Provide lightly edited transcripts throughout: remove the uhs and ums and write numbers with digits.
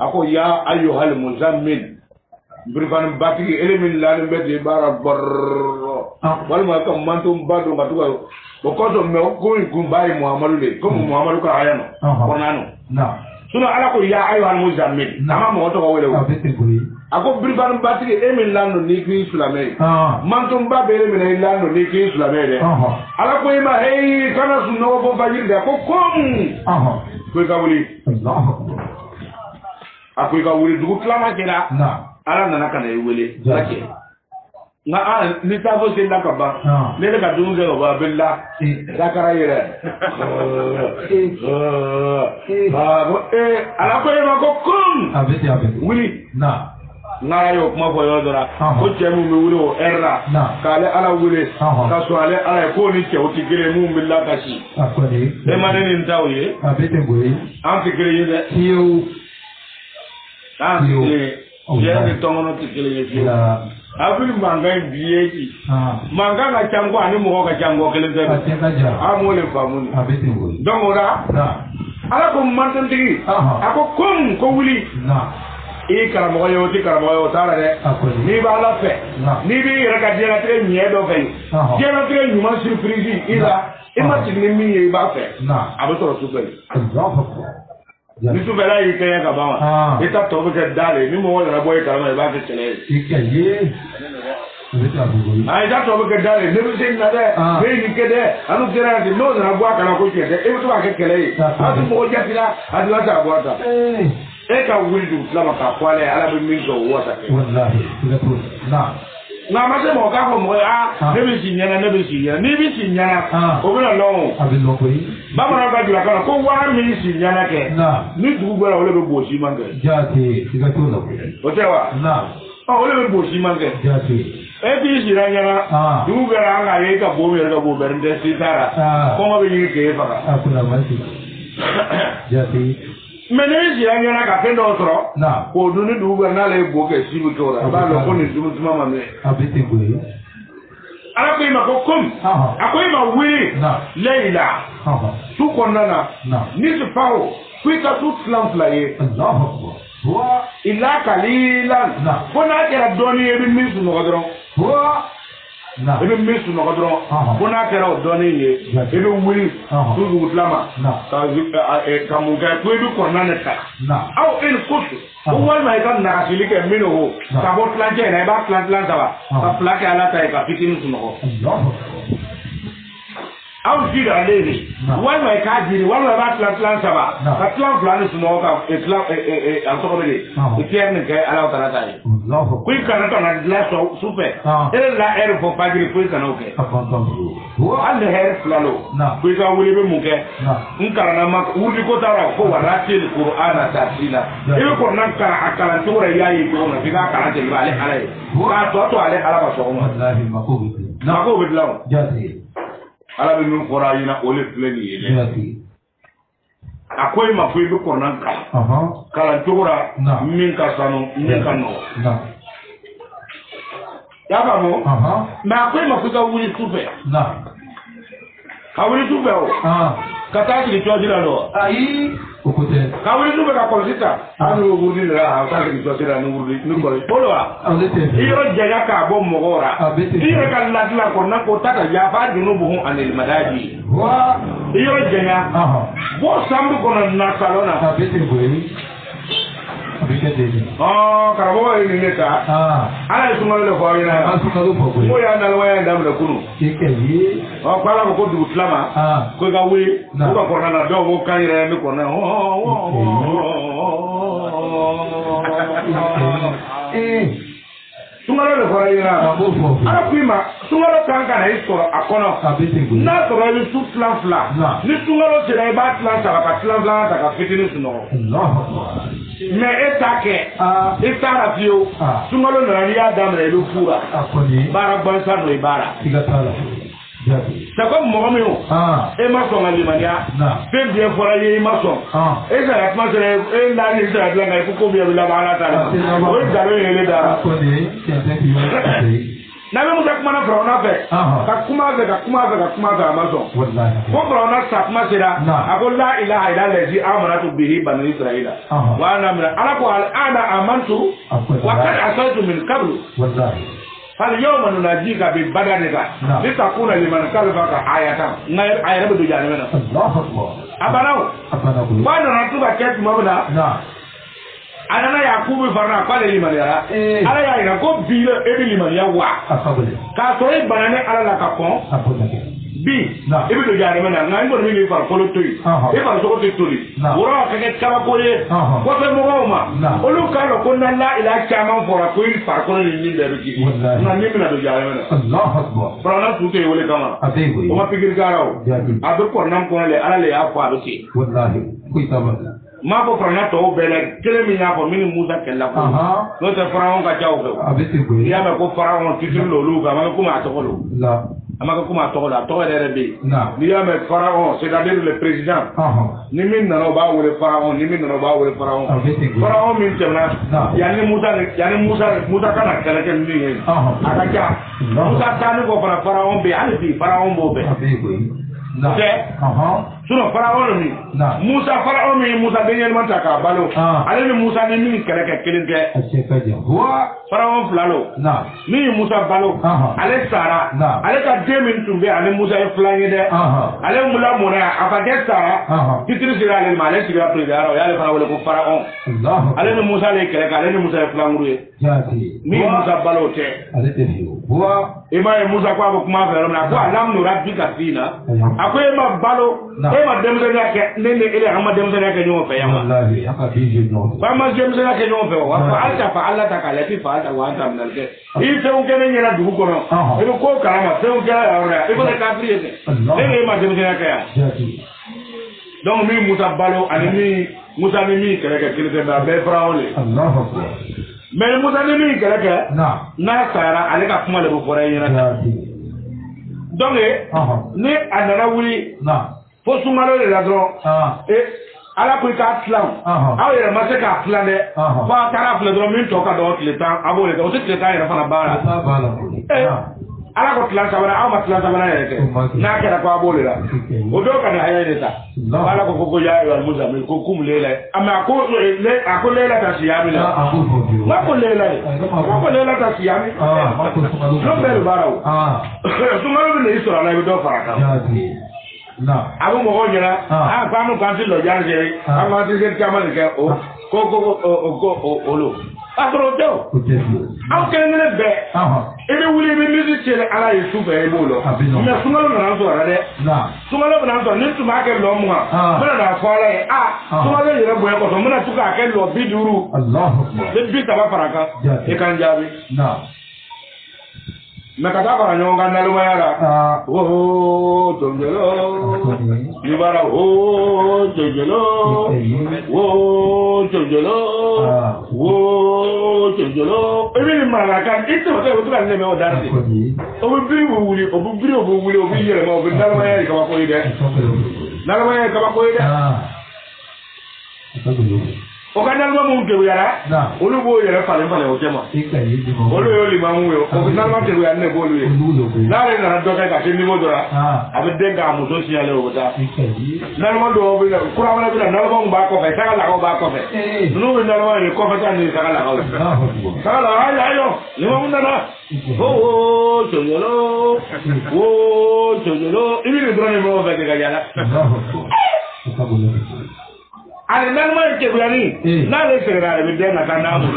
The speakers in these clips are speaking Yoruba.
Ako ya ayyuhal muzammil Berikan batiki elemin lalu beti bara borro wal ma kam mantum badu ngatuga bokoto me ko gumbai Muhammadu le ko Muhammadu ka ayano konano na suna ala ko ya ayyuhal muzammil nama mo to wele ako berikan batiki elemin lalu ni ki sulame mantum ba bele min lalu ni ki sulame de ala ko ma hey kana sunno bo fajir de ko kom ko ka wuli akwai ga wuri duk klama kira ala nana kana yi wele lake nga a ni tabo se la ka ba ne daga dun ga ba billa da kara yere ala ko ma ko kum abeti wuli ngara yo kuma ko yodora ko chemu mi wuri o erra kale ala wuri ka so ale ala ko ni ke o ti gere mu billa ka shi akoni e ma ne ni tawoye abeti boye an ti gere yede yo Jadi tongono tikele yesi. Abili mangai biyeji. Manga na chango ani mo ka chango kele zebe. Amole famuni. Donc ora. Ala ko mantan tigi. Ako kum ko wuli. I karamo yo ti karamo yo tara de. Ni ba la fe. Ni bi raka jena tre nyedo fe. Jena tre nyuma surprise ila. Ima tigni mi e ba fe. Abotoro super. Nisu bela yi kaya ka bawa. Ita to be dale ni mo wala boy ka ma ba ke tele. Ikaye. Ai da to be dale ne bi sin na de. Be ni ke de. Anu tera de no na bua kana ko ke de. E to ba ke kele. Adu mo jatila adu ata bua ta. E ka windu lama ka kwale ala bi min go wata ke. Wallahi. Na. Na ma se mo ka ko mo ne bi sin yana ne bi sin yana. Ni bi sin yana. O bi na lo. Abi lo ko yi. Ba ma ga dula kana ko wa mi sin yana ke. Ni dugu gbara ole be bosi manga. Jati, siga to la ko. O te wa? Na. Ole be bosi manga. Jati. E bi sin yana. Dugu gbara anga ye ka bo mi ga bo bernde sitara. Ko ma be yi ke fa. Akuna masi. Jati. Mene si yana ka pendo otro. Na. Ko duni dugu gbara na le bo ke sibu to ra. Ba lo ko ni dugu tuma mame. Abete ko yi. Ala ko ima ko kum. Ako ima wili. Leila. Tu konana. Ni se fao. Kuika tu flamflaye. Allahu Akbar. Wa illa qalilan. Bona kera doni ebi misu no godron. Wa na ebi misu no godron. Bona kera doni ye. Ebi wili. Tu gutlama. Ka muga ko ebi konana ka. Au en kutu. Uwal mai kan na asilike mino ho. Ka bot planje na ba plan sawa. Ka plake ala ta ka fitin suno ho. Allahu Au jira lele. Uwal mai ka jiri, uwal mai ba plan sawa. Ka plan suno ka islam antoko bele. Ikier ne ka ala ta ta. Kui kana kana la so super. Et la air faut pas dire kui kana ok. Al de hair flalo. Kui ka wuli be muke. Nkara ma wuli ko tara ko warati le Qur'an tasila. E ko nan ka akala tora yayi ko na figa kala de ale ale. Ka to ale ala ba so mo. Wallahi mako be lawo. Jati. Ala be min qora yina ole pleni yele. Jati. Akwai mafi bi Qur'an ka. Kala tora min ka sanu min ka no. Ya ba mo? Ma akwai mafi ka wuli super. Ka wuli super o. Ka ta ki to jira lo. Ayi okote. Ka wuli super ka kolsita. Anu wuri la ka ki to jira nu wuri nu ko. Polwa. Iyo jaga ka bo mogora. Iyo ka ladla ko na ko ta ya fa dinu bu anil madaji. Wa iyo jaga. Bo sambu ko na salona. Abete boyi. Karabo ni neka. Ala sumalo le ko ina. Asukalo ko. Mo ya na waya ndam le kunu. Kekeyi. Kwala ko du flama. Ko ga wi. Ko ko na do ko kan ire mi ko na. Sumalo le ko ina. Ala prima, sumalo kan kan ai so akono. Na to ro su fla. Ni sumalo se dai ba fla sa ka fla ta ka fitini suno. Allah. Mais etake etara fio sungalo na ya damre lu fura bara bansa no ibara tigatala sako mo mi o e ma so ngali mania pe bien fora ye ma so e sa ya ma sere e na ni sa la ngai ko bi la bala ta o daro ele da ko ni na me musa kuma na frona fe ka kuma za amazon wallahi ko frona sa kuma sira ako la ilaha illa allazi amanatu bihi bani israila wa ana min ala ko ana amantu wa kad asaitu min qabl wallahi fal yawma nunajika bi badanika litakuna liman kalfaka ayatan ngai ayatu do jani mena Allahu akbar abanaw wa na tuba ketu mabna Anana Yakubu farna kwa le limaniara ala ya ina ko bile ebi limania wa ka so e banane ala la kapon bi ebi do jare mena ngai ngo mi far ko toyi e far so ko toyi wora ka ke kala ko ye ko se mo ma olu ka lo ko na la ila chama fora ko il far ko ni de bi na ni mina do jare mena Allahu akbar farna tu te wole kama o ma pigir garao adu ko nam ko le ala le ya fa do ti wallahi kuitaba ma ko prana to bele kele mi na ko mini musa kella ko no te faraon ka jaw ko abeti ko ya me ko faraon titir lo lu ga ma ko ma to ko lu la ama ko ma to ko la to re be ni ya me faraon c'est-à-dire le président ni min na no ba wole faraon ni min na no ba wole faraon faraon min temna ya ni musa kana kala ke ni ni aka ja musa tani ko faraon be ali bi faraon bo be Suno faraon mi Musa faraon mi Musa benyen manta ka balo ale ni Musa ni min kere ke kelinte wa faraon flalo ni Musa balo ale sara ale ka demin tumbe ale Musa e flange de ale mula mona afade sara kitri sira ale male sira pregaro ya le faraon ko faraon ale ni Musa le kere ka ale ni Musa e flanguru ni Musa balo te ale te wa ema Musa kwa kuma fero na kwa lam no rabbi kasina akwai ma balo ema demze yake nene ile ama demze yake nyo fe yama wallahi haka biji no ba ma demze yake nyo fe wa fa alta kalati fa alta wa anta min alke ite ungene nyera dubu kono ebe ko karama se ungene ya ora ebe ka kafiri ese nene ma demze yake ya donc mi musa balo ani mi musa mi kere kele da be fraole Allahu akbar mais musa mi kere na sara ale ka kuma le bo fora yina donc ni anara wuli fo sumalo le la dron ala ko ka plan aw yere ma se ka plan de fa tara plan dron min to ka do le temps abo le o se le temps yere fa na bara ala ko plan sabara aw ma plan sabara yere na kera ko abo le la o do ka na hayere ta ala ko ya yo musa mi ko kum le la ama ko le la ta siyami la ma ko le la ta siyami no bel baraw sumalo le isra la do faraka abu mo nyara kwa mu kan ti lo jan je ama ti se kama le ke o ko olo afro do aw ken ne be ebe wuli be music chere ala Yesu be bolo me sungalo na nzo ara de sungalo na nzo ni tuma ke lo mu ha mena na fala e sungalo yere boye ko so mena tuka ke lo biduru Allahu akbar be bi taba faraka e kan jabi nakata para nyonga nalu mayara oh tonjelo libara oh tonjelo oh tonjelo oh tonjelo ebi malaka ito ke utra neme o darti obubiri obubiri ma obi nalu mayara ka ko ide nalu mayara ka ko ide o kana lo mu ke yara olu bo yere fale o jema olu yo li mamu yo o kana ma ke yara ne bo lu na re na do ka ke ni mo dora abe denga mu so si ale o ta na mo do bi kura wala bi na lo ba ko fe saka la ko ba ko fe no bi na lo ni ko fe ta ni saka la ko saka la ay yo ni mo na na o chojolo ibi ni drone mo fe ke ga yala ale nalma ke bulani na le segera le de na kana mu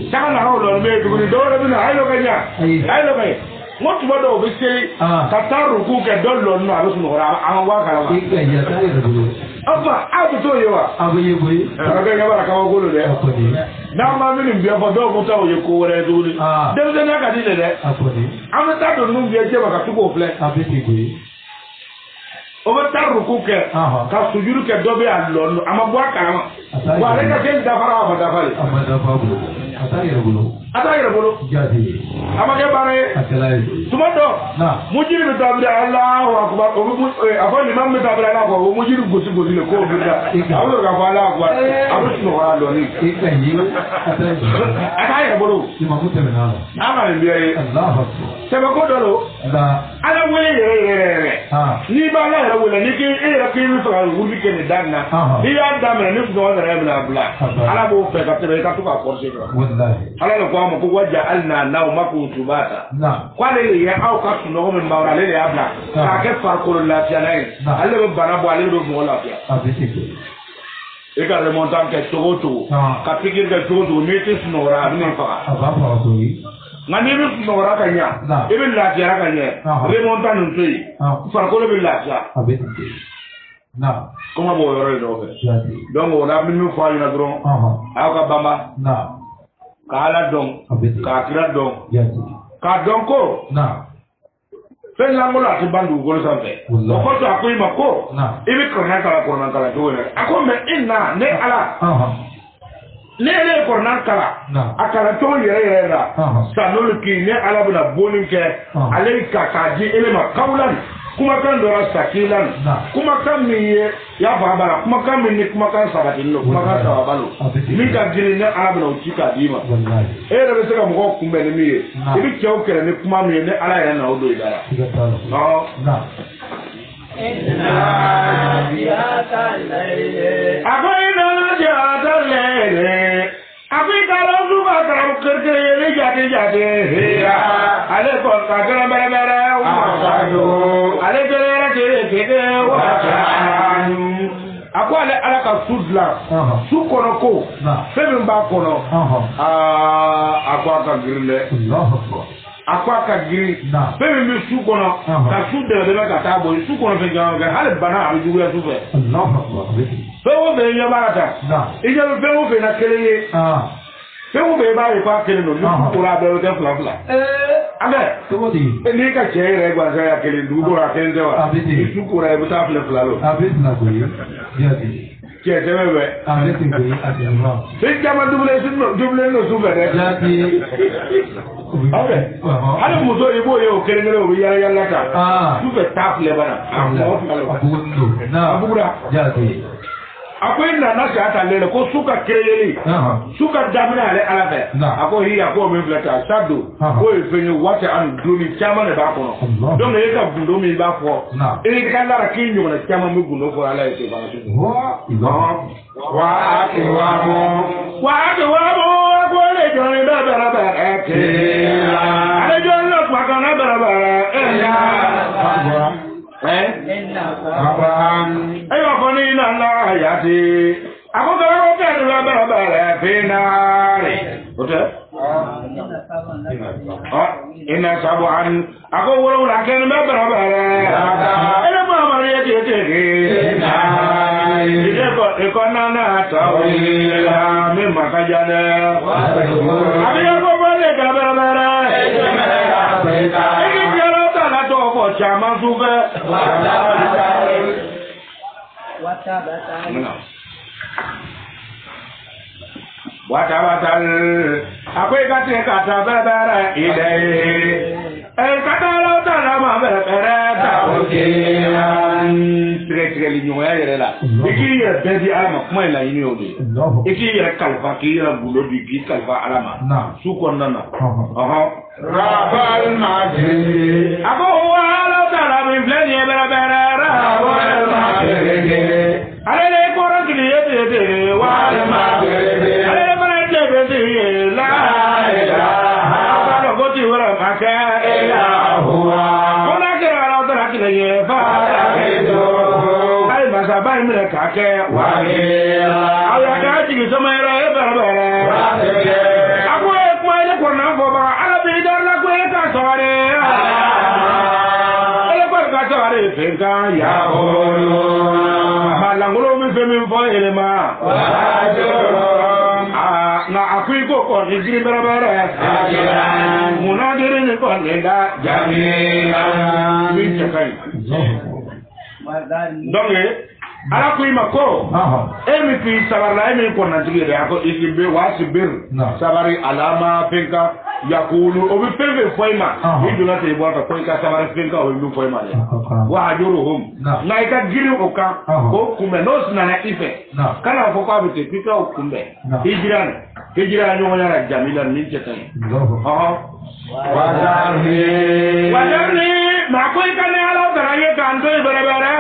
saka na ro lo be du ni do le na ayo kanya ayo kai mo tu bodo be se kataru ku ke do lo no alu sunu ora an wa kala wa ya ta ye do aba abu to ye wa abu ye boy ka ga bara ka wo lo de na ma mi ni bi afo do ko ta o ye ko wore do ni de na ka di le de am ta do nu bi e je ba ka tu ko fle abi ti boy overtar rukuke ka sujuru ke dobe allo amabwa kama wa reka ken dafara wa dafari atayira bolo jadi amage bare atalai tumodo mujiri be tabira Allahu akbar afani mamme tabira la ko mujiri gosi gosi le ko bida awlo ga fala akbar abu no wala lo ni ikanyi atayira bolo imamute menalo ama ndiye Allahu akbar sebe ko dolo ala wele yere ni ba la wele ni ke era ke ni so wuli ke ni danna ni ya damna ni so wala rabla bla ala bo fe ka tere ka to ka force wallahi ala ko ma ko waja'alna nawmakum subata kwa le ya au ka suno ko men mawra le ya bla ka ke far ko la tianai alle be bana bo ale do mo la pia e ka le montan ke to ka pikir ke to ni te suno ra ni fa ngani be suno ra kanya e be la tiara kanya le montan ntui far ko le be la tia na como bo yoro do be donc ona mi fa ina dron au ka bamba kala dong ka kira dong ka dong ko fen la ngola ti bandu gol sanfe o ko to akoy mako ibi korna kala to wona ako me inna ne ala ne korna kala akala to yere ra sanol ki ne ala buna bonin ke alayka kaji elema kaulan kuma kan dora sakilan kuma kan mi ya babara kuma kan mi kuma kan sabatin no kuma kan sabalo mi ka gini ne ala buna utika dima era be saka mo kumbe ne mi ibi kyo kere ne kuma mi ne ala ya na odo idara Abi kalau suka terlalu kerja ini jadi hera. Ada kota gara-gara ada kere wajan. Aku ala ka sudla. Sukono ko. Femi ba kono. Aku aka grille. Aku aka giri. Femi mi sukono. Ka sude de ka tabo. Sukono fe janga hale bana abi juya sufe. Fewo be yabarata. Ije be fewo be na keleye. Fewo be ba e pa kele no ni ko la be o te fla. Abe, fewo di. Ni ka che re gwa za ya kele du ko ra kele wa. Abiti. Su ko ra e ta fla lo. Abiti na ko yi. Ya di. Che se be. Abiti ko yi ati ma. Se jama double no su be de. Ya di. Abe. Hale mo so ibo ye o kele ngere o ya la ta. Su be ta fla bana. Abu na abura. Ya di. Akwai na shi ata lele ko suka kireyeli suka damina ale alafe ako hi ako min flata sado ko ifenye wate an dumi chama ne ba kono donc ne ka gundo mi ba fo e ka lara ki nyu na chama mi gundo fo ala ete ba wa ko le joni da ba eke ale joni lo kwa kana ba ayo koni na la yati ako ga ko ka la bara bara finare ote Inna sabu'an ako wala la ken me barabara ene ma mariya tete ko nana tawila me makajane abiya ko bale ka barabara ene biara ta la to ko chama sube Watabatal akwai kate kata berbera idai katalo talama berbera tawokian tire linyo ya yere la iki ya bedi alama kuma ila yini odi iki ya kalfa ki ya bulo di ki kalfa alama su konnana rabal majri abo wala talama fleni berbera rabal majri ale ko rangli yede wala majri Bye, Kake, why? I got you some air. I work my corner for I'll be done like we got sorry. I got sorry, Pinka, Yahoo. Malango, Miss for Elema. Now, a quick book on his river. Muna didn't call that Jamie. Ala ko imako emi fi sabara emi ko na tigire ako isibe wasibir sabari alama penka yakulu obi pembe foima iduna te bota ko ka sabara penka o lu foima le wa hajuruhum na ika giri oka ko kumbe nos na ife kana ko ko abite pika o kumbe hijran nyona jamila min chetan wajarni ma ko ikane ala daraye kanto berebere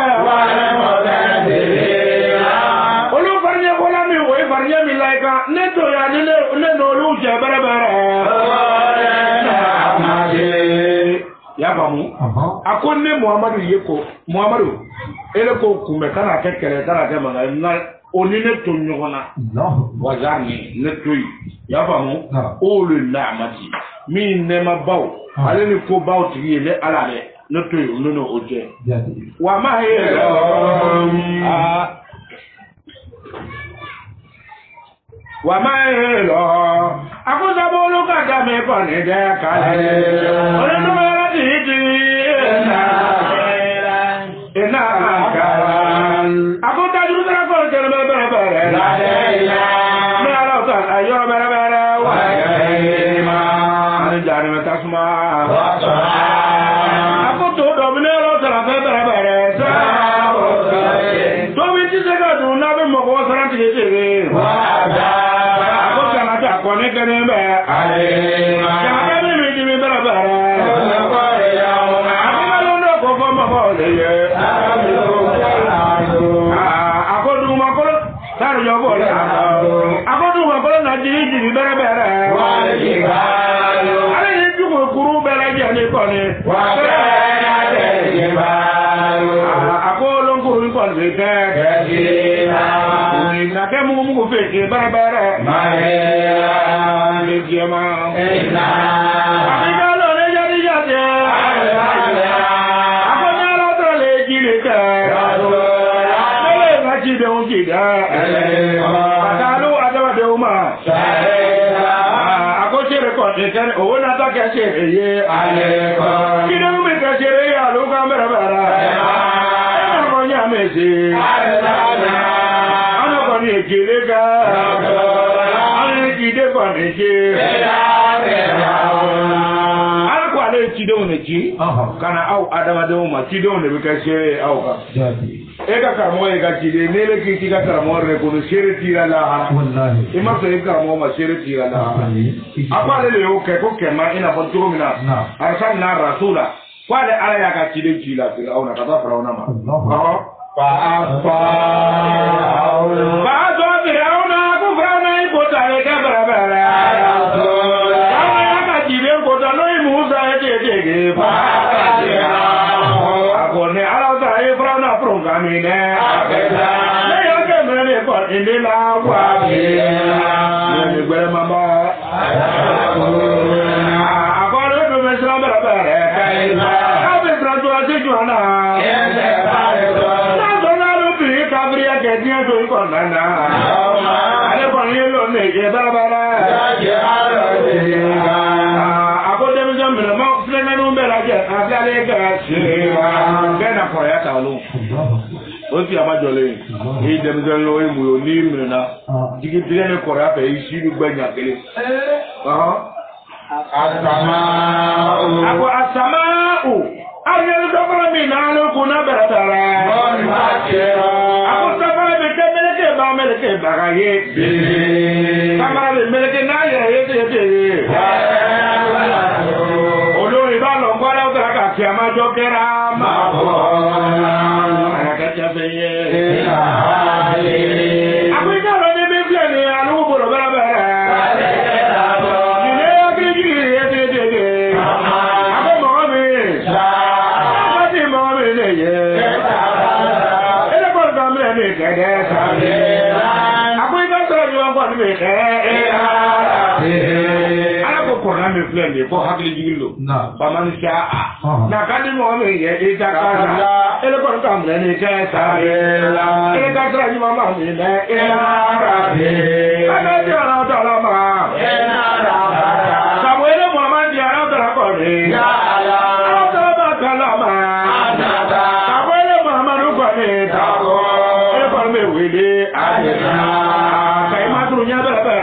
olu farnya bola mi wo farnya mi laika neto ya ne no lu je berebere ya bamu akonne muhammadu ele ko kumbe kana kekere kana te manga na onine to nyogona wajani netoi ya bamu olu namati mi nema baw ale ni ko baw tiyele ala de netoi nono oje wa ma he wa ma he lo akoza bolu ka da me ko ne de kale ole no ra di ina karan akoza juru tra ko de me bere la de ila me ala ta ayo bere wa jari metasma aku tuh dominero telah berbeda so binti segala tu nabi mau kau serang tinggi aku jangan ada konek kenapa jangan kami binti berbeda aku malu nak kau mau boleh aku tu mau kau taruh jauh boleh aku tu mau kau nak jadi berbeda kuru bela jani kone ako longkuru kon bete na ke mugu feke bara le jema akida lo le jadi jate ako nyalo to le jilita le ngaji de ungida akalu adawa de uma Ekan ona ta kashe ye aleko kido mi kashe ya lu kamera bara ana ko nya mesi ana ko ni kilega ana kide ko ni ki ana ko ale kido ne ki kana au adama de ma kido ne bi kashe au ka eka karamo eka kide nele ki ka karamo re ko shere tira la wallahi ima se karamo ma shere tira la apa le o ke ko ke ma ina bon turumina arsalna rasula wale ala ya ka kide kila firauna ka firauna ma fa firauna ku firauna ko ta ka barabara ya ka kide ko ta no musa ete fa akone ala ta firauna programine akeda le yo ke mele ko indila wa bi ni gbere mama kale gasira gana koya talu o ti amajole e dem zelo e mu ni mina digi dire koya pe isi du gbanya kele Asama'u ayel dabara mi nalo kuna beratara aku sabara bete meleke ba meleke bagaye sabara meleke na ye olo iba lo ngwala utara ka kiama jokera ma ka chafeye aku ina lo ni biblia ni anu boro bara me flende ko hakli jigillo baman sha na kadi mo me ye ita kaza ele ko tamre ni ke sabela ele ka tra ni mama mi ne rabe ana jara dala ma samuel muhammad ya ra dala ko ni ya ala dala ba kala ma samuel muhammad ko ni ta ko ele ko me wele adena kai ma tru nya ba ba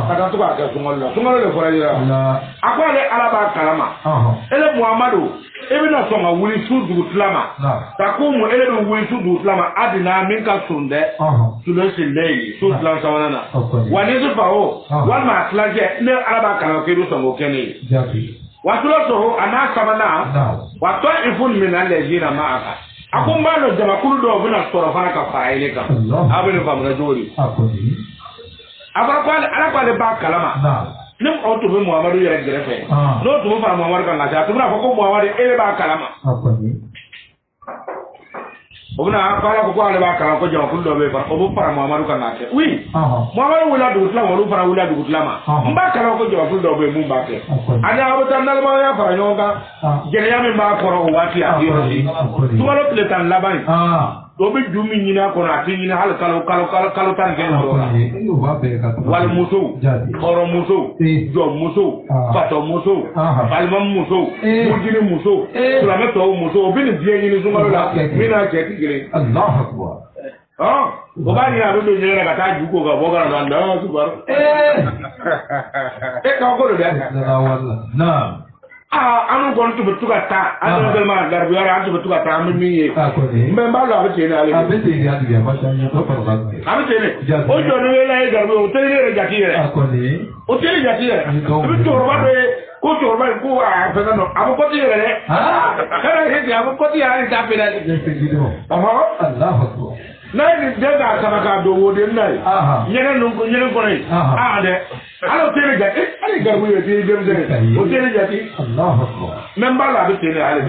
Kata tu ka sungolo le fora dira akwale alaba kalama ele muhammadu ebina songa wuli sudu tlama takumu ele do wuli sudu tlama adina minka sunde sudo silei sudu tlama sawana wani zu bawo wal ma tlaje ne alaba kalama ke do songo kene watulo so ana samana watwa ifun min alejina maaka akumba no jama kulu do bina soro fana ka faile ka abene famra jori ala kwale ba kalama nim auto be muhammadu yere grefe no to fa muhammadu kan la ta tuna ko muhammadu ele ba kalama obuna kala ko ala ba kalama ko jama kullo be fa obu para muhammadu kan la te oui muhammadu wala du islam wala para wala du islam mba kalama ko jama kullo be mum ba te ana abutan dal ma ya para nyonga jere ya me ma koro wati a yoro to wala pletan labai do be jumi nyina ko na tin nyina hal kalo tan gen do wal muso horo muso jo muso pato muso almam muso mudini muso kula me to muso bi ni die nyini zungalo la mina ke tigire allah akbar o ba ni ado do nyere ka ta juko ga boga na nda subar ka ko do ya na anu gon to betuga ta anu galma garbi ara anu betuga ta mimi mbe mbalo abete na ale abete ni adu ya basha ni to parla abete ne o jo no le garbi o tele re jakire akoni o tele jakire bi to roba be ko to roba ko a fe no abu ko ti re kara he abu ko ti ya ta pe na allah akbar na ni daga sama ka do wode nai nyene ko nei de ala tele jati ala garbu ye ti dem de o tele jati allah akbar memba la be tele ala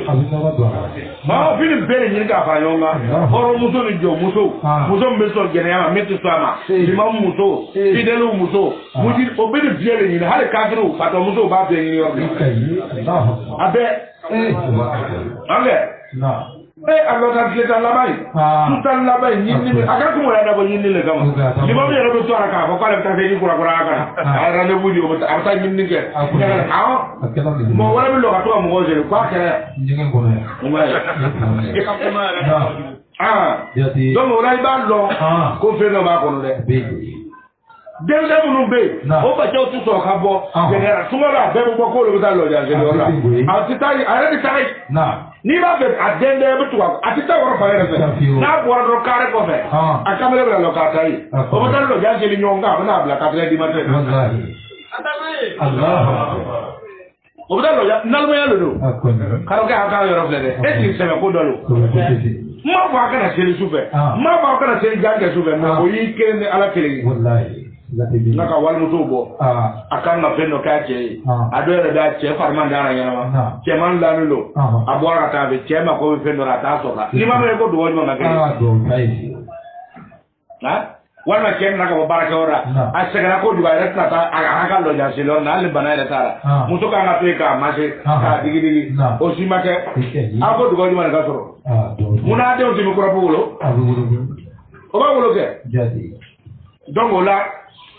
ma fini bere nyi ka fa yonga horo muso ni jo muso mbe so gene ya metti sama imam muso fidelu muso mudi o be de bere nyi ala kafiru pato muso ba be nyi yo allah abe abe na Allah ta kiyata labai tutan labai nyinni aga ko wala da bo nyinni le gama li ba yero do tora ka ko kala ta fe ni kura aka ara ne budi o ta nyinni ke mo wala bi lo ka to mo goje ko akere njingen ko ne do mo rai ba lo ko fe no ba ko no de dende munu be o ba je o tu so ka bo genera tumara be bo ko lo ta lo ja je lo la atitai ara di tai na ni ba be adende be tu atita woro fa yere na bo ro kare ko fe akamele be lo ka tai o ba ta lo ja je li nyonga na bla ka tre di mate wallahi allah o da lo ya nalmo ya lo do karo ka ka yoro flede e ti se me ko do lo ma fa kana seri sufe ma fa kana seri janga sufe na o yi kene ala kele wallahi naka wal muto bo akan na peno ka che adore da che farman dara yana che man la lo abora ta be che ma ko be peno ra ta so ka ni ma me ko do wonno na ke wala che na ka baraka ora asegara ko duba rek na ta aga lo ja silo na le bana re tara muto ka na pe ka ma se ka digi o si ma ke ako duba ni ma ka soro muna de o ti mi ko rabulo o ba wulo ke jadi donc là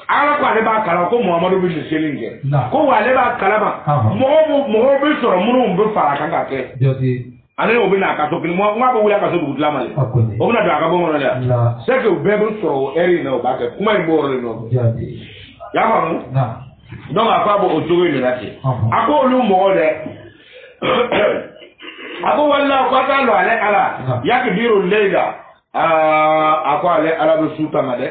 ala ko ale ba kala ko Muhammadu bin Selinge ko wale ba kala ba mo be soro munu be fara kan ka ke jadi ane o bina ka to kin mo ba wula ka so du la male o bina da ka bo mo la c'est que be be soro eri na o ba ke kuma ibo ro no jadi ya fa mu donc afa bo o jogo ni lati ako lu mo de ako wala ko ta lo ale ala yakbiru layla akwa ale ala be suta ngade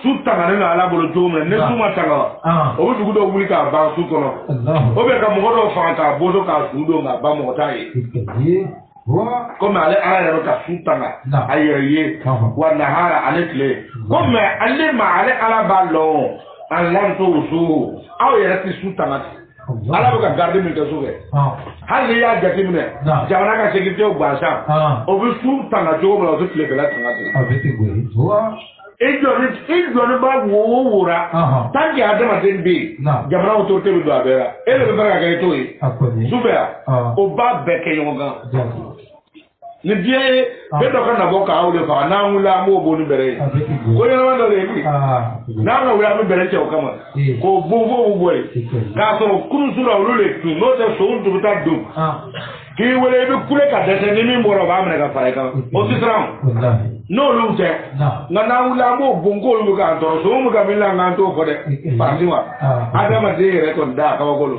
suta ngade na ala bolo jomre ne suma tanga o be dugudo wuli ka ba su kono o be ka mo do fa ka bozo ka sudo nga ba mo tayi comme ale ala ya ka suta nga ayeye wa nahara ale kle comme ale ma ale ala ba lo an lan to su aw ya ti suta nga ala be ka garder min ka suge hali ya jati mine jamana ka sécurité o gbasa o bi su tanga jogo mo so tile kala tanga ti abeti gwe wa e jori ba wo wora tangi adama den bi jamana o to te bi do abera e le ba ka to yi super o ba be ke yonga ni die be do kana boka awle fa na ngula mo bo ni bere ko yo na le ni na na wala mi bere che o kama ko bo boy ka so kunu sura ulule tu no te so undu ta du ki wele be kule ka dete ni mi mboro ba amene ka fare ka o si tram no lu je na wala mo bongo lu ka to so mu ka mi la nganto ko de parasiwa adama de re ko da ka ko lu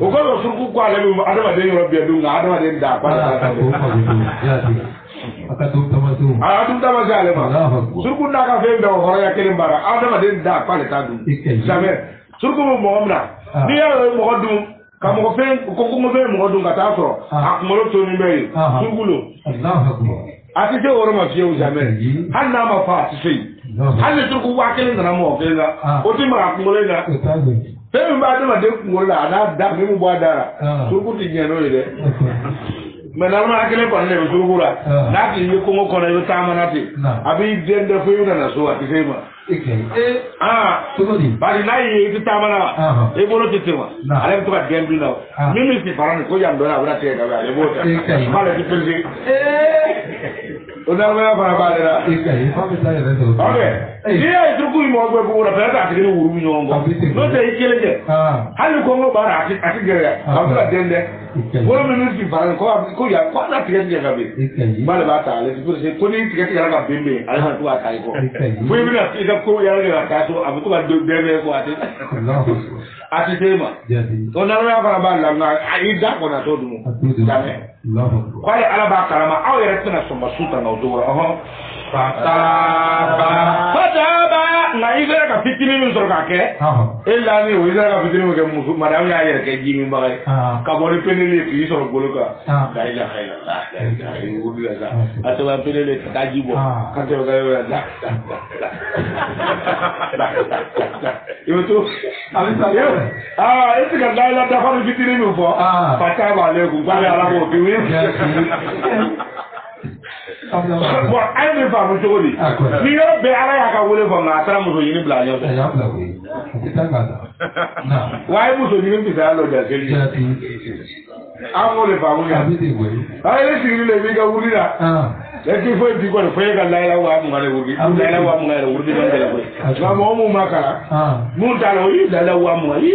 o ko lo surku kwa le adama de yoro bi du nga adama de da pa akatum tamatu ale ma surku na ka fe ndo horo ya kele mbara adama de da pa le ta du jamais surku mo amna ni ya mo du ka mo fe ko mo fe mo du ka ta so mo lo to ni be surku lo ati je oro ma fiye jamais han na ma fa ti sei han le surku wa kele na mo fe ga o ti ma ko le na fe mba adama de ko la na da mi mo bwa dara surku ti nyano ide mais ma akele ko ne surukura na ki ko mo ko na yo tamana ti abi dende fo yo na so ati sema tugodi bari na yi ti tamana e bolo ti tema ale to ka dembi na mimi si parane ko yando na bra te ka ba le bota mala ti persi ona ma para ba le ra fa mi sai re to dia suruku mo go ko na peta ti ni wuru nyongo no te ikele je halu ko ngo bara ati gere abula dende wolo mimi si parane ko ya ko na ti je ka bi mala ba ta le ti persi ko ni ti ka ga bembe ale ha tu ata ko fu mi na ti ko ya ga ka to abu to ba do bembe ko ati tema to na ma para ba la na ai da ko na to dum dame kwale ala ba karama aw yere tana so masuta na odora fataba na idere ka fitini min soro ka ke illa ni o idere ka fitini mo ke musu madam ya yere ke jimi ba ka bo le penele ki soro golo ka la ilaha illallah la ilaha illallah atwa penele ta jibo ka te ga yo da yo to ese ka la la da fa fitini mo fo fataba le ku ba ala mo bi bon ay me fa mo jogoli ni yo be ala ya ka wole fo na tara mo so yini bla yo why mo so yini bi da lo da geli amo le fa mo ya ay le sigi le bi ga wuli da le ki fo bi ko fo ga la wa mo ngale wuri la wa mo ngale wuri ban de ko ma mo makara mo ta lo yi la wa mo yi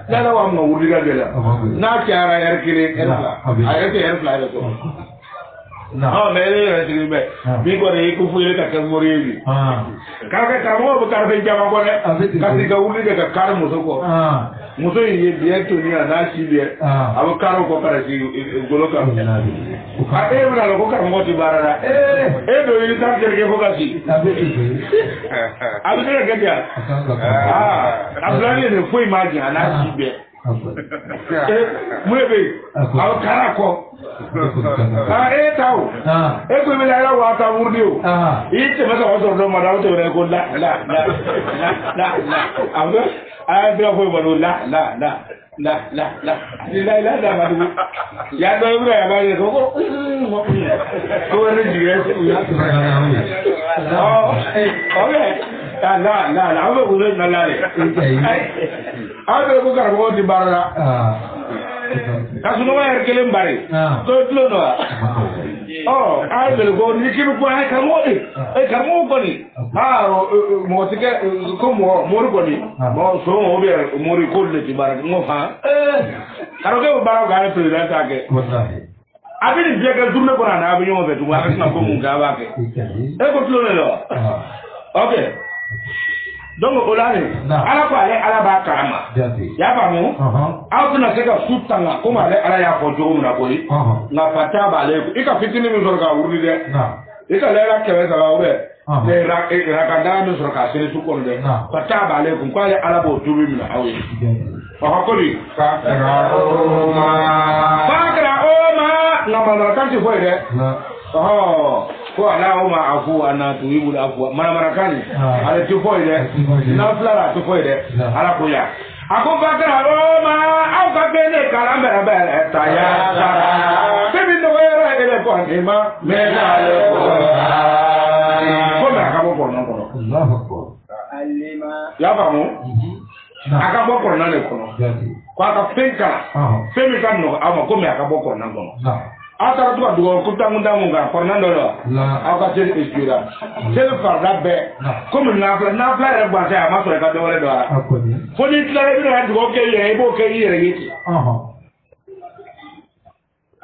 la wa mo wuri ga de la na kyara yar kire ela ay ke yar fly ko no me le dire be bi ko re ku fu ile ka ka mori bi ka ka mo bu ka be jama ko ne ka ti ga wuli ga ka mo so ko mo so yi bi to ni ana si bi abo ka ko ka si golo ka ka e na lo ko ka mo ti barara do yi ta ke ko ka si abi ke ga dia ablani ne fu imagine ana si bi Mwebe au karako tau ko mi la wa ta wurdio ite ma ko do ma dawo te ko la amdo ay do ko ba la ma du ya do ibra ya ba ko ni dire ya la awu ko na la le awu ko gar ko di barra kasuma wa kelen bari to tlo no ay bel go ni ki ko ay kamo ko ni mo tike ko mo ko ni mo so mo be mo ri ko le ti bar mo fa karo ke baro ga president ake abini je ka tourner ko na abi yo be tu wa ka ko mu ga ba ke ko tlo le lo okay donc olane ala ko ale ala ba karama ya ba mu awtuna se ka sutanga ko male ala ya ko jogo na ko yi na fata ba le ika fitini mi zorga wurdi de ika lera kewe sa ba ure de ra ka da mi zorga se su ko de fata ba le ko ale ala bo jogo mi na awe ko li fakra oma na ma kan ti foi de ko ala o ma afu ana tu ibu afu marakani ala tu foi de na flara tu foi de ala ko ya ako bakara o ma au ka bene kalambe be taya bibi no era ele ko anima me na le ko na ka bo no ko Allahu akbar alima ya ba mo aka bo ko na le ko ko aka penka femi kan no ama ko me aka bo ko na ko ata tu adu ko tangunda munga Fernando la aka tel espira tel farda be comme na fla re ba sa ma so ka do le do fo ni tla re ra do ke ye bo ke ye yiti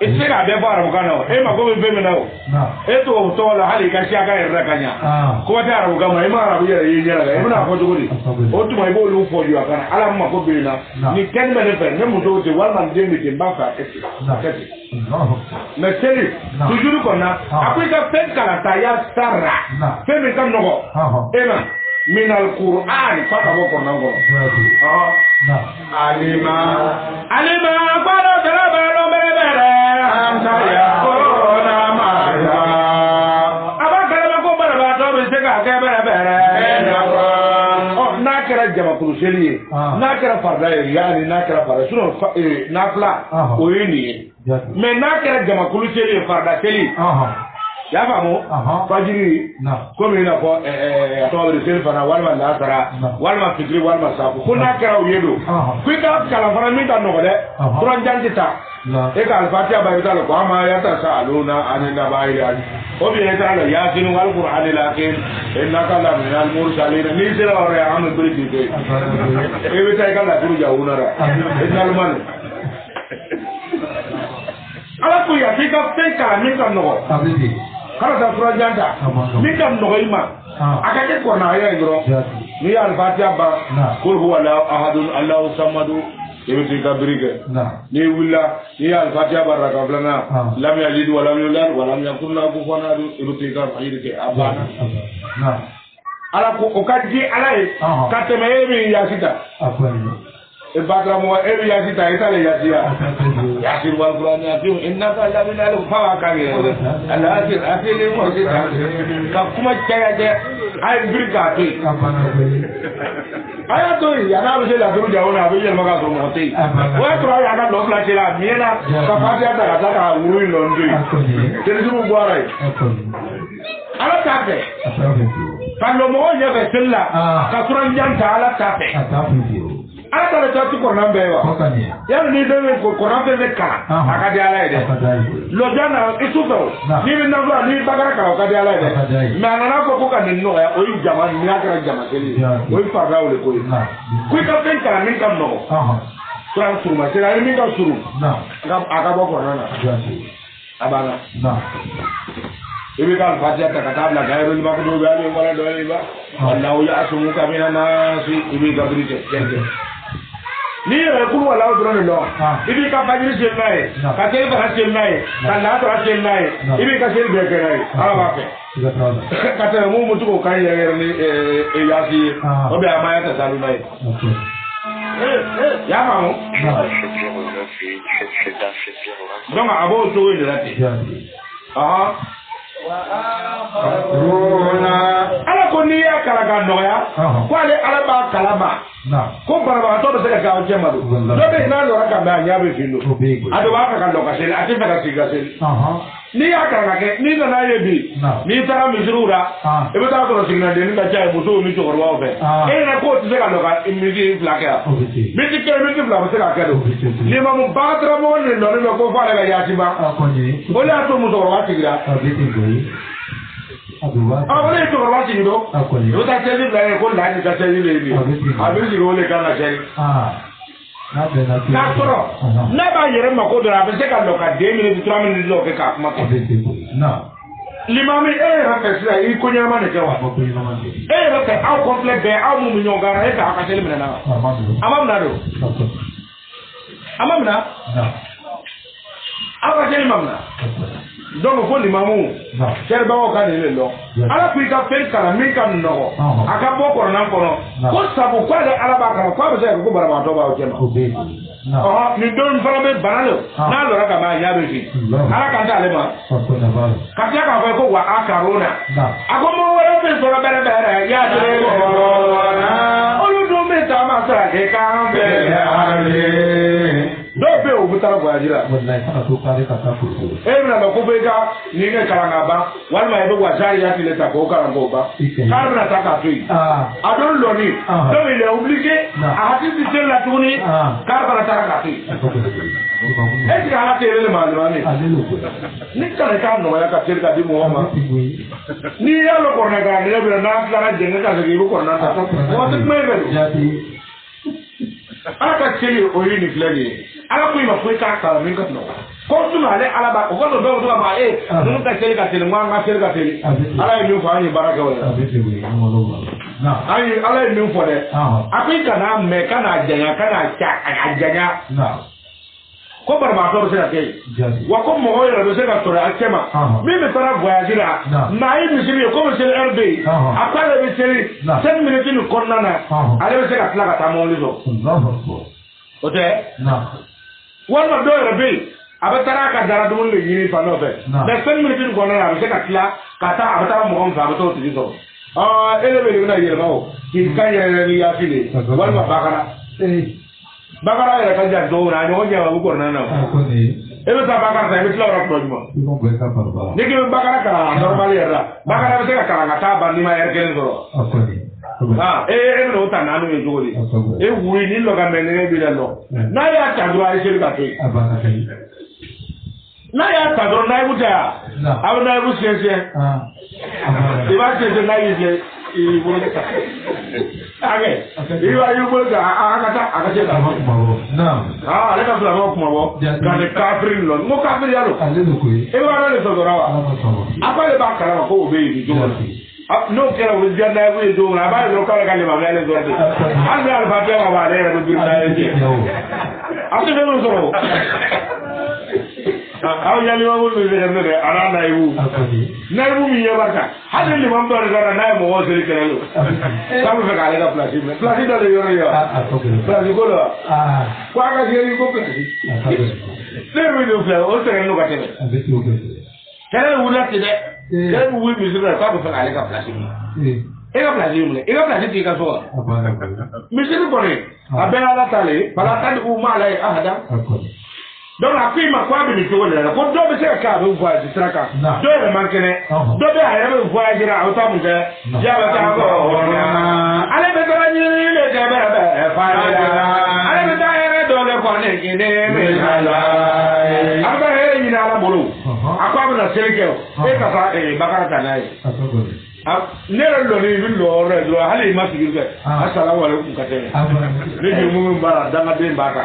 ese ga be bara mukano e ma ko be me na o e to la hali ka shi aka ra kanya ko ta ra ga ma e ma ra ye ye ya ga e na ko jogori o tu ma bo lu fo ju aka ala ma ko be na ni ken be ne pe ne mu do te wal man de mi te ba ka ke mais seri toujours qu'on a après que fait karata ya sarra fait mais comme non et là min al-Qur'an fa ka bo qu'on ngo alima qala daraba lo bere anta ya qona ma aba kala ko bara to be se ka ke bere nakara jama kuruseli nakara farda yani nakara farda suno nafla o yini mais nakara jama kuruseli farda seli ya famu fajiri comme ina ko to be sel fana walma nasara walma fikri walma safu ko nakara o yedo ku ka kala fana min tan no de turan jantita e ka al-fatiha ba yata ko ama yata saluna anina bayya o bi yata la yasin wal qur'an lakin innaka la min al-mursalin ni sira wa ya am birti de e bi tay kala turu jawuna ra innal man ala ko ya tika feka min kan no kala da turan janta min kan no ima aka ke ko na ya ngro ni al-fatiha ba kul huwa la ahadun allahu samadu ibti kabrige ni willa ni al-fatiha baraka blana lam yalid wa lam yulad wa lam yakul lahu kufuwan ahad ibti ka fayirke abana ala ko okaji ala e kateme eri yasita e badra mo eri yasita itale yasia yasin wal qur'an yasin innaka la min al-fawa kange ala akili mo sita ka kuma chayaje ay birka to aya to ya na be la duru jawona be yel maka so mo te wa to ya na lo fla chela miena ka fati ata ka wuri lo ndi tere du gwara ala tafe kalo mo ye be sella ka turan janta ala tafe ala ta ta ti ko nambe wa ya ni de ko nambe ne ka aka di ala ide lo jana isuto ni bi na ba ni bagara ka aka di ala ide ma na ko ko kan no ya o jama ni aka jama kele o fa ra o le ko ku ka pen ka ni kam no turan suru ma sera ni ka suru aka bo ko na abana ibi ka al-fatiha ta katabla gairul maghdubi alayhim wala dhalin wallahu ya'sumuka minan nas ibi ka brite kenge ni re kulu wala drone lo ibi ka fajiri sel nae ka te ba sel nae ka la to sel nae ibi ka sel be kerai ala ba ke ka te mu mutu ko kan yere ni yasi o be amaya ta salu nae ya famu donc abo to wele lati aha ala ko ni ya kala ga noya ko ale ala ba kalama ko baraba to be se ka o jema do be na lo ka ba nya be filo ado ba ka lo ka sel ati ka siga sel ni ya kala ke ni na ye bi ni tara misrura e be ta to signa de ni ka cha muso ni to korwa be e na ko ti se ka lo ka imidi flaka mi ti ke mi ti flaka se ka ke do ni ma mu ba tra mo ni no ni ko fa le ya ti ba o la to muso korwa ti gra wale to korwa ti do o ta se ni la ko la ni ta se ni le ni abi ni ro le kana se na toro na ba yere mako do na be se ka lo ka 2 minutes 3 minutes lo ke ka kuma ko limami ra ka sira i ko nyama ne jawa ra ka au complet be au mu nyonga ra ka ka sele mena na amamna do amamna aba sele mamna donc ko limamu cher ba o ka ne le lo ala ku ka pel kala min kan no aka bo ko nan ko ko sabu ko ala ala ba ka ko ba se ko bara ba to ba o kema ni don fara be banalo na lo ra ka ma ya be fi ala kan ta le ma ka ta ka ko wa akarona ako mo wala be so bere bere ya de corona olu do me ta ma sa ke ka be ale do be o butara ko ajira wallahi kana to kare ka ta ko na ko be ga ni ne kala na ba wal ma be wa jari ya tile ta ko kala ko ba ka na ta ka tu adon lo ni do il est obligé a hati ti la tuni ka ba ta ka tu e ti ala te le ma le ni ka ka no ya ka te ka di mo ma ni ya lo ko na ga le be na la jenga ka se ko na ta ko te me be aka tele o yi ni flagi ala ko ma ko ka ka min ka no ko tuma ale ala ba ko do do ba nun ka tele ka tele ma tele ka tele ala yi fa ni baraka wala na ayi ala yi min fo de akai kana me kana janya kana cha ajanya na ko barba to se ka kai wa ko mo hoyo do se ka to akema mi me tara voyage la na yi mi siri ko mo se RB akala be siri 7 minutes ni konnana ale be se ka tla ka ta mo lizo ote na wala do RB abatara ka dara dum le yini fa no be da 7 minutes ni konnana be se ka tla ka ta abatara mo ko fa to ti zo ele be na yele bawo ki kan yele ni ya fili wala bakara bakara ya kan ja do na ni wonja wa ko na na ebe ta bakara ta ebe tla ora ko juma ni ke bakara ka normal ya bakara be se ka kala ta ba ni ma ya kelen do no ta na no e joli e wuri ni lo ga me ne bi la lo na ya ta do ai se ka te na ya ta do na ibu ta abu na ibu se se e ba se na yi se i wuri ta age iwa yubo ga aka je da na ale ka fula ko kuma bo ka de kafrin lo mo kafrin ya lo e wa na le so do rawa apa le ba kala ko be yi jo no kera wo janda ya wo jo na ba lo kala ka le ba le zo de an ya ba ta ba le ko bi na ye atu be no so aw ya li wa wo le de ne ara na yu na yu mi ya barka hade li mam do re na mo wo se ke lo sa mo fe ka le ka place do le yo yo place ko lo kwa ka je ni ko pe se mi do fe o se no ka te kele wu la te de kele wu mi se ka ko fe ka le ka place ni e ka place ni e ka place ti ka so mi se ko ni abena la tale pala tali u ma la ahada donc la prima quoi bi to le ko do be se ka be voyage traka do le mankene do be ayé be voyage ra o ta mu je ya ba ta ko ale be to ni le je be be fa ale be ta ayé do le ko ne kine me la aba he ni na la bolo akwa be na seleke e ka fa bakara ta nai ne lo ni bi lo re do hali ma sigir be assalamu alaikum ka te ne ji mu mbara danga be mbaka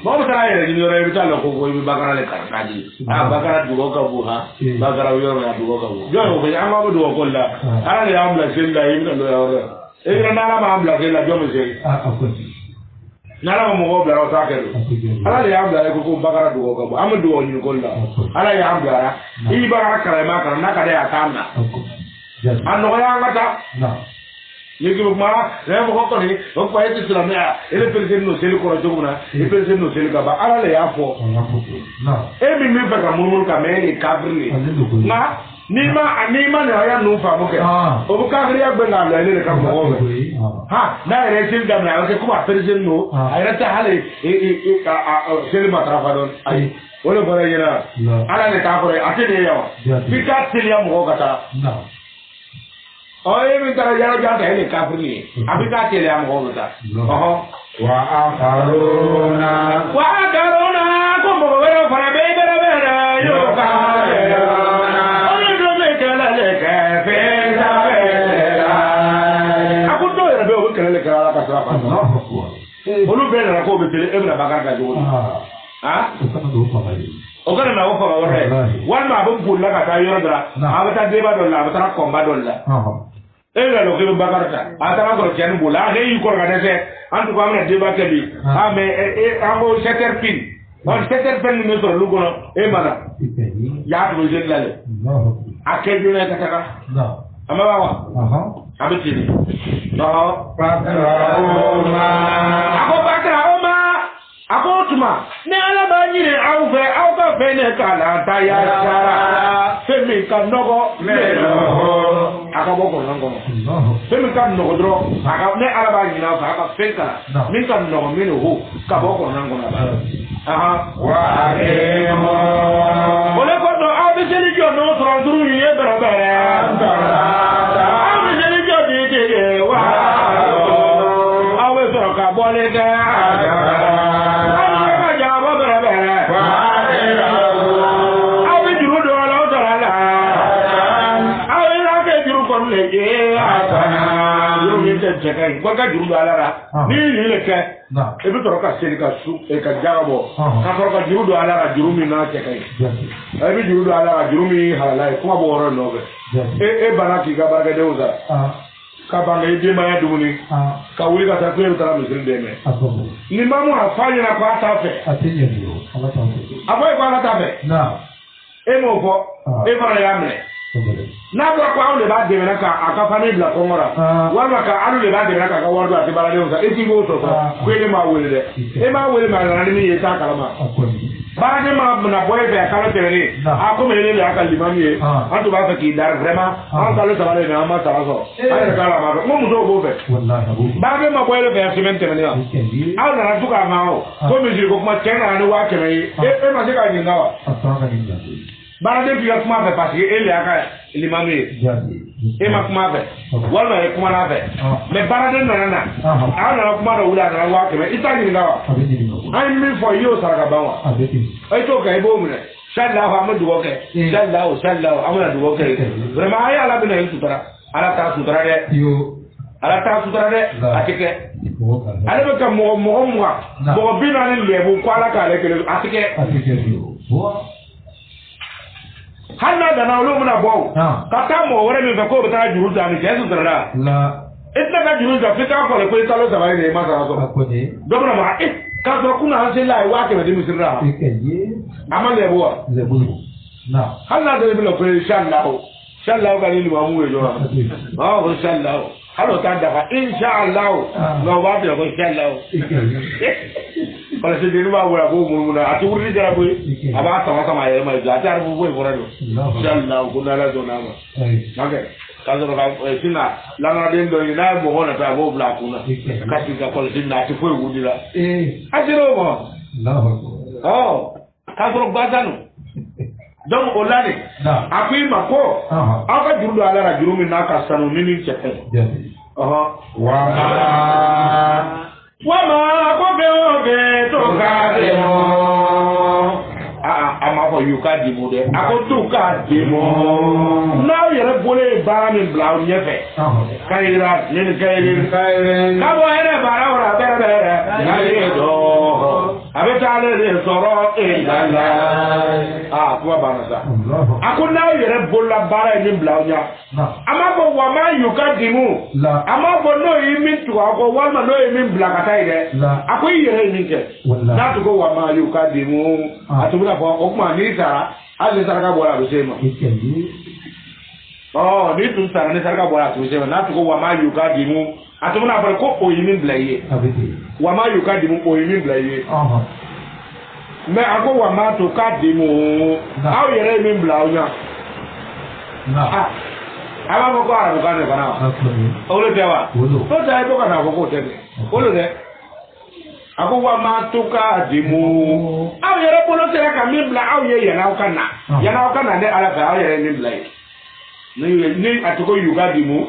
mo ta ayé ni yoro bi ta lo ko bi bakara le karkaji bakara du ko bu ha bakara yoro na du ko bu yo be amma do ko la ala le amla sella yin do yoro e na la ma amla sella jo me se na la mo go bla o ta ke ala le amla ko bakara du ko bu am do ni ko la ala ya amla i bakara kala ma kala na ka de atamna ano ya ngata yegi ma ne mo ko ni o ko eti islam ya ele pese no seli ko jogu na e pese no seli ka ba ala le ya fo na e mi fa ka murmur ka me ni kabri na ni ma ne ya no fa mo ke o bu ka gri ya gbe na le ka mo o ha na re sil da na ke ko ba pese no ayra ta hale seli ma tra fa don ai wala bara yana ala ne ta ko ate de yawa bi ka seli ya mo ka ta oye mi tara yaro jata hele kafiri abika tele am ko ta wa akaruna ko mo wero fara be yo ka oye do me kala le ka fe da be akuto yero be o kala le kala ka sa pa olu be na ko be tele e na bakar ka jowo o kana na wo fa wa re wan ma bu bulla ka ta yoro dra abata de ba do la abata ko ba do la ela lo que bakarta atara ko ken bula he yi ko ga dese en tout cas amna débat bi mais amo seterpin on seterpin ni so lu gono e mana ya to je lale akeju ne kataka ama bawa abiti ako tuma ne ala ba nyire au ka fe ne kala ta ya sara fe mi ka nogo me no aka boko nango fe mi ka nogo dro aka ne ala ba nyina fa aka fe ka mi ka nogo mi no ho ka boko nango na ba wa akemo ole ko do abi seli jo no tro duru ye bere bere abi seli jo de wa awe so ka bole ga Jagai baga juru alara ni yele ke e bi toro ka seli ka su e ka jabo ka toro ka juru alara juru mi na jagai e bi juru alara juru mi halai kuma bo ro no e banaki ga baga de uza ka banga e ma ya dumuni ka wuli ka ta ku e tara misiri de me ni mamu afanya na kwa tafe atenye yo ala tafe aboy kwa tafe na e mo fo e fara ya me na ba kwa ole ba de na ka aka fa ni bla komora wa ma ka anu le ba de na ka ka wardo ati bala de o sa e ti go so so ku ni ma wele de e ma wele ma na ni ye ta kala ma ba de ma na boy be ka lo tere a ko me le aka limami e an to ba fa ki dar vraiment an ka lo sa ba le na ma sa so ai ka la ma mo mu do bo be wallahi ba de ma boy le be semente me ni a na na tu ka ma o ko me jiri ko kuma tena ni wa ke me e ma se ka ni ngawa barade bi kuma be parce que ele aka limami e ma kuma be wala e kuma na be me barade na ana kuma ro wula na wa ke me itani ngawa ai mi for you saraga bawa ai to ka ibo mu ne sallahu amadu woke sallahu amana du woke vraiment ai ala bina yin sutara ala ta sutara de yo ala ta sutara de atike ale be ka mo bo bina ni lebu ko ala ka le ke atike yo hanna da na ulu muna bawo ka ta mo wore mi ko ta juru da ni jesu dara la itna ka juru da fita ko le ko ta lo da ne ma sa so ko ni dobra ma ka so kuna han sai lai wa ke de misira ama le bo na hanna da bi lo ko inshallah ka ni ma mu we jo inshallah halo ta da inshallah no wa bi ko inshallah parce que ni ma wala ko mu na ati wuri dara ko aba ta ma ya ma ja ta ru bo ko rado inshallah ko na la do na ma okay ka zo ka sina la na den do na mo hona ta bo bla ko na ka ti ka ko sina ti fo wudi la ajiro mo ka zo ba danu donc olane api mako aka juru ala ra juru mi na ka sanu ni chepe wama ko be o be to ka de mo ama ko yu ka di mo de ako to ka di mo na yere bole bara mi bla o nyefe kayira ni kayira ka bo ere bara ora bere na le do abeta le soro e la kuwa bana sa ako na yere bola bara ni bla o nya ama ko wama yu ka di mo ama ko no yimi tu ako wama no yimi bla ka tai de ako yere ni ke na to ko wama yu ka di mo atubura ko o kuma ni sara ale sara ka bola do sema oh ni tun sara ni sarka bora tu se na to wa ma yukadimu atumuna fa ko o yimin blaye wa ma yukadimu o yimin blaye me ako wa ma to kadimu aw yere min blawnya na ala mo ko ara ko ne bana o le dewa to dai to kana ko te o le de ako wa ma to kadimu aw yere polo te ka min bla aw ye yana kana ne ala fa aw yere min blaye ni atoko yukadimu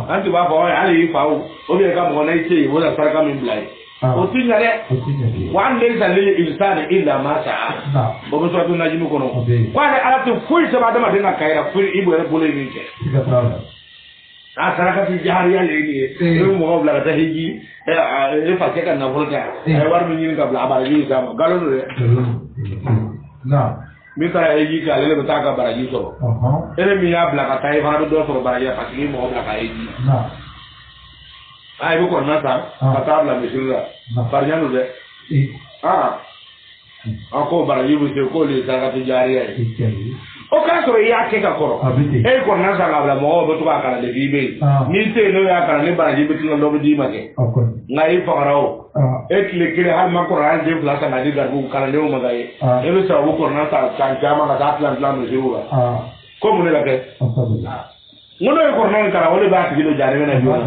anti ba fa ala yi fa o be ka mo na ite wo da sarka min blaye o tinya de wan laysa lil insani illa ma sa'a bo so to na jimu kono kwa ne ala to full se ba da ma de na kaira full ibo re bole ni ke saraka ti jahariya le ni mo bla ta hiji e fa ke kan na volta war mi ni ka bla ba ji ka galo de na mi ta hiji ka le ta ka bara ji so ene mi ya bla ka tai fa do so bara ya fa ki mo bla ka hiji na ay bu ko na ta patabla misira parñanu de ako bara yibu te ko le saka to jariya o ka so ya ke ka koro e ko na saka bla mo bo to ka kala de bibe ni te no ya kala ni bara yibu tin no di ma ke ngai farao e kle kle har ma ko ran je bla sa na di gar bu kala le o ma gai e be sa bu ko na ta kan jama ka ta plan plan misira ko mo ne la ke ngono e korna kala wala ba ti do jare na biwa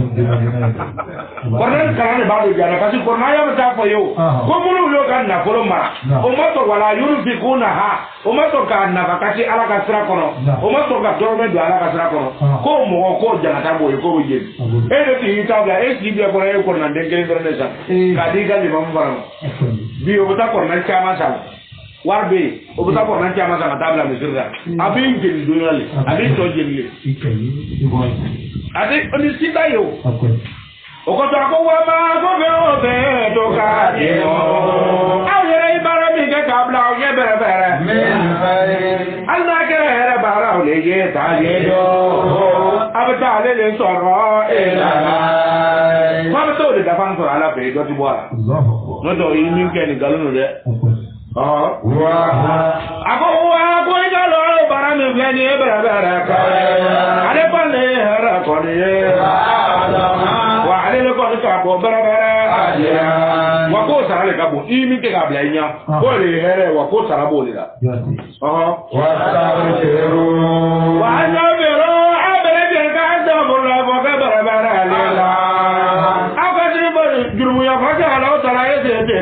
korna kala ne ba do jare kasi korna ya ta fa yo ko mulu lo kan na ko ma o ma to wala yunfikuna ha o ma to kan na kasi ala ka sira kono o ma to ka do me do ala ka sira kono ko mo ko jana ta boy ko je e de ti ta ga e ti bi ko e korna de ke ndere sa ka di ga ni mam baram bi o ta korna chama sa warbe o buta ko nan chama sa tabla misirda abin jeli dunale abin to jeli ade oni sita yo o ko to ko wa ma ko be o be to ka de o awere ibara mi ke kabla o ye bere bere alla ke era bara o le ye ta ye do abta le so ro e la la ko to de da fan ko ala be do ti bo ala no do yi min ke ni galunu de ako wa ko ga lo bara mi be ni bara bara ka ale pale hara ko ni wa ale ko ka bo bara bara wa ko sara le ka bo imi ke ga bla nya ko le here wa ko sara bo le da wa ta'iru wa nabiru abara je ka da bo la bo ka bara bara le la akati bo jurmu ya fa ga la tara ye de